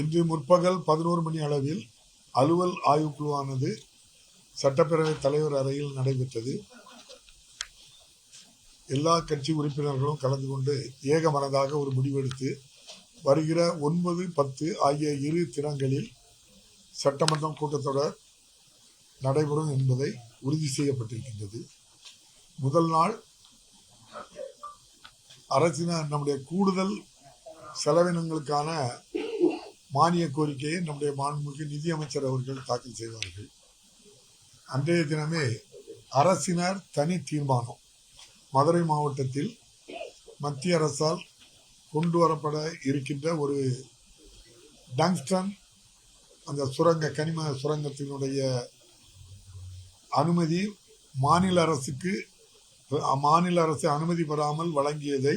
இன்று முற்பகல் 11 மணி அளவில் அலுவல் ஆய்வுக்குழுவானது சட்டப்பேரவை தலைவர் அறையில் நடைபெற்றது. எல்லா கட்சி உறுப்பினர்களும் கலந்து கொண்டு ஏகமனதாக ஒரு முடிவெடுத்து வருகிற 9, 10 ஆகிய 2 தினங்களில் சட்டமன்றம் கூட்டத்தொடர் நடைபெறும் என்பதை உறுதி செய்யப்பட்டிருக்கின்றது. முதல் நாள் அரசின் நம்முடைய கூடுதல் செலவினங்களுக்கான மானிய கோரிக்கையை நம்முடைய மாண்புமிகு நிதியமைச்சர் அவர்கள் தாக்கல் செய்வார்கள். அன்றைய தினமே அரசினர் தனி தீர்மானம் மதுரை மாவட்டத்தில் மத்திய அரசால் கொண்டு வரப்பட இருக்கின்ற ஒரு டங்ஸ்டன் அந்த கனிம சுரங்கத்தினுடைய அனுமதி மாநில அரசு அனுமதி பெறாமல் வழங்கியதை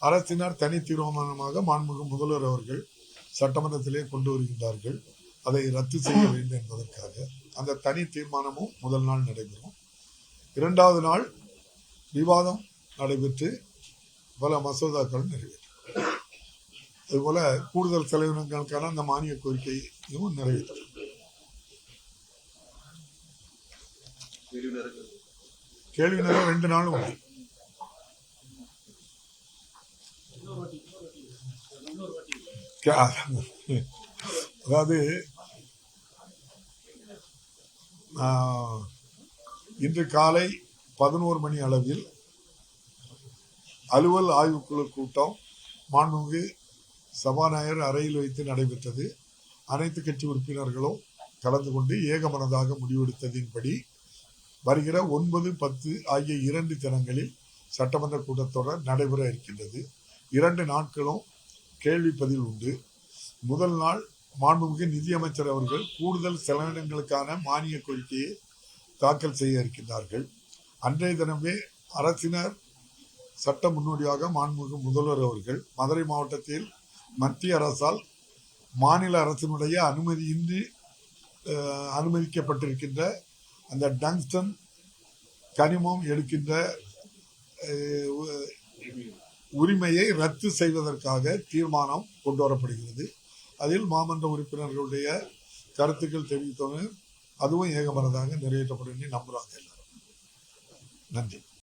அரசினர் தனி தீர்மானமாக மாண்புமிகு முதல்வர் அவர்கள் சட்டமன்றத்திலே கொண்டு வருகின்றார்கள். அதை ரத்து செய்ய வேண்டும் என்பதற்காக அந்த தனி தீர்மானமும் முதல் நாள் நடைபெறும். 2வது நாள் விவாதம் நடைபெற்று பல மசோதாக்கள் நிறைவேற்றும். அதுபோல கூடுதல் செலவினங்களுக்கான அந்த மானிய கோரிக்கையும் நிறைவேற்றும். கேள்வி நேரம் 2 நாளும் உண்டு. அதாவது இன்று காலை 11 மணி அளவில் அலுவல் ஆய்வுக்குழு கூட்டம் மாண்புமிகு சபாநாயகர் அறையில் வைத்து நடைபெற்றது. அனைத்து கட்சி உறுப்பினர்களும் கலந்து கொண்டு ஏகமனதாக முடிவெடுத்ததின்படி வருகிற 9, 10 ஆகிய 2 தினங்களில் சட்டமன்ற கூட்டத்தொடர் நடைபெற இருக்கின்றது. 2 நாட்களும் கேள்வி பதில் உண்டு. முதல் நாள் மாண்புமிகு நிதியமைச்சர் அவர்கள் கூடுதல் செலவினங்களுக்கான மானிய கோரிக்கையை தாக்கல் செய்ய இருக்கின்றார்கள். அன்றைய தினமே அரசினர் சட்ட முன்னோடியாக மாண்புமிகு முதல்வர் அவர்கள் மதுரை மாவட்டத்தில் மத்திய அரசால் மாநில அரசினுடைய அனுமதியின்றி அனுமதிக்கப்பட்டிருக்கின்ற அந்த டங்ஸ்டன் கனிமம் எடுக்கின்ற உரிமையை ரத்து செய்வதற்காக தீர்மானம் கொண்டு வரப்படுகிறது. அதில் மாமன்ற உறுப்பினர்களுடைய கருத்துக்கள் தெரிவித்தவங்க அதுவும் ஏகமனதாக நிறைவேற்றப்படும் என்று நம்புறாங்க எல்லாரும். நன்றி.